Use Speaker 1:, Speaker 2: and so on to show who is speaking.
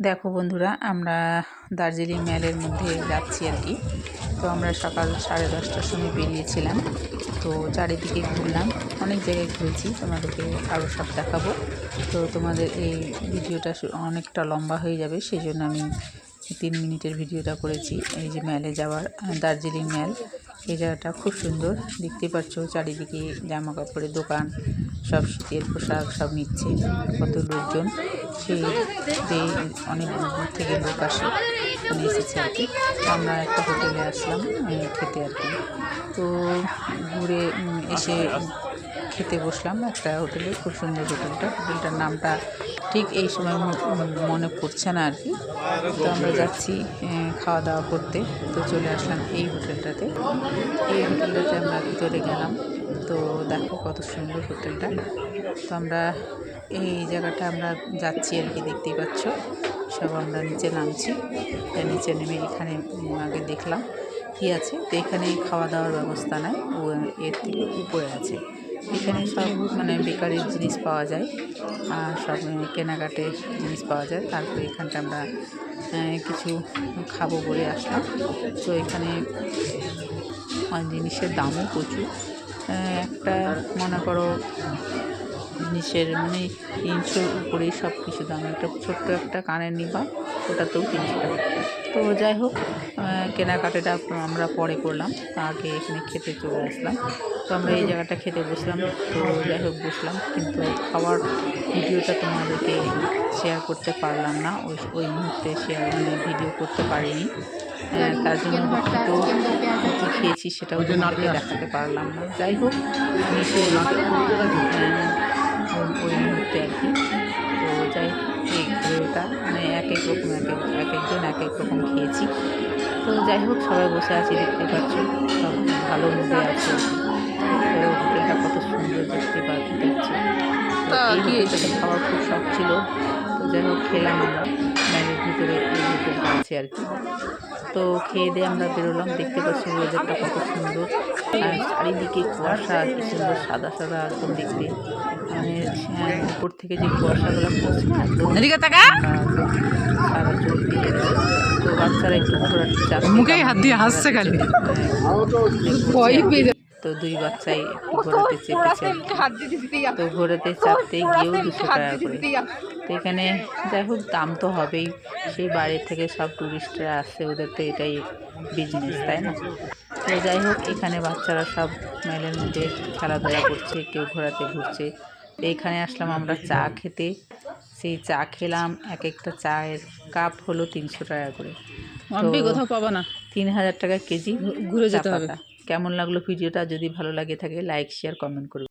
Speaker 1: দেখো বন্ধুরা, আমরা দার্জিলিং ম্যালের মধ্যে যাচ্ছি আর কি। তো আমরা সকাল 10:30টার সময় বেরিয়েছিলাম। তো চারিদিকে ঘুরলাম, অনেক জায়গায় ঘুরেছি, তোমাদেরকে আরও সব দেখাবো। তো তোমাদের এই ভিডিওটা অনেকটা লম্বা হয়ে যাবে, সেই জন্য আমি 3 মিনিটের ভিডিওটা করেছি। এই যে ম্যালে যাওয়ার, দার্জিলিং ম্যাল, এই জায়গাটা খুব সুন্দর। দেখতে পাচ্ছ চারিদিকে জামা কাপড়ের দোকান, সব শীতের পোশাক সব নিচ্ছে। কত লোকজন, সেই অনেক দূর থেকে লোক আসে, এখানে এসেছে আর কি। আমরা একটা হোটেলে আসলাম খেতে আর কি। তো ঘুরে এসে খেতে বসলাম একটা হোটেলে, খুব সুন্দর হোটেলটার নামটা ঠিক এই সময় মনে পড়ছে না আর কি। তো আমরা যাচ্ছি খাওয়া দাওয়া করতে। তো চলে আসলাম এই হোটেলটাতে। আমরা ভিতরে গেলাম। তো দেখো কত সুন্দর হোটেলটা। তো আমরা এই জায়গাটা আমরা যাচ্ছি আর কি, দেখতেই পাচ্ছ। সব আমরা নিচে নামছি। নিচে নেমে এখানে আগে দেখলাম কি আছে। তো এখানে খাওয়া দাওয়ার ব্যবস্থা নাই, ও এর থেকে উপরে আছে। এখানে সব বেকারির জিনিস পাওয়া যায়, আর সব কেনাকাটির জিনিস পাওয়া যায়। তারপরে এখানটা আমরা কিছু খাবো বলে আসলাম। তো এখানে জিনিসের দামও প্রচুর। একটা মনে করো জিনিসের 300 উপরেই সব কিছু দাম। একটা ছোট্ট একটা কানের নিবা, ওটাতেও 300 টাকা। তো যাই হোক, কেনাকাটাটা আমরা পরে করলাম, আগে এখানে খেতে চলে আসলাম। তো আমরা এই জায়গাটা খেতে বসলাম। তো যাই হোক বসলাম, কিন্তু খাওয়ার ভিডিওটা তোমাদেরকে শেয়ার করতে পারলাম না। ওই মুহূর্তে ভিডিও করতে পারিনি। তার জন্য তো কী খেয়েছি সেটাও তোমাদেরকে দেখাতে পারলাম না। যাই হোক, ওই মুহূর্তে আর কি। তো যাই হোক, এই ঘুরেটা এক এক রকম, এক একজন এক এক রকম খেয়েছি। তো যাই হোক, সবাই বসে আছি, দেখতে পাচ্ছ, সব ভালো মুডে আছে। হোটেলটা কত সুন্দর দেখতে পাচ্ছি। এই হোটেলটাতে খাওয়ার খুব শখ ছিল। তো যাই হোক, খেলাম আমরা ম্যালের ভিতরে, এই হোটেলটা আছে আর কি। তো খেয়ে দিয়ে আমরা বেরোলাম। দেখতে পাচ্ছি ওয়েদারটা কত সুন্দর, আর চারিদিকে কুয়াশা, কি সুন্দর সাদা সাদা একদম দেখতে। উপর থেকে যে কুয়াশাগুলো পড়ছে না, সারা চোখ দিয়ে। তো বাচ্চারা একটু ঘোরাতে চাচ্ছে, মুখেই হাত দিয়ে হাসছে খালি। তো 2 বাচ্চাই ঘোরাতে চেপেছে। তো ঘোরাতে চাপতে গিয়েও 200 টাকা করে। তো এখানে যাই হোক, দাম তো হবেই। সেই বাইরে থেকে সব টুরিস্টরা আসছে, ওদের তো এটাই বিজনেস, তাই না? তো যাই হোক, এখানে বাচ্চারা সব মেলের মধ্যে খেলাধুলা করছে, কেউ ঘুরছে। তো এখানে আসলাম আমরা চা খেতে। সেই চা খেলাম, এক একটা চায়ের কাপ হলো 300 টাকা করে। কোথাও পাবা না, 3000 টাকা কেজি ঘুরে যেতে হবে। কেমন লাগলো ভিডিওটা? যদি ভালো লাগে থাকে লাইক, শেয়ার, কমেন্ট করবে।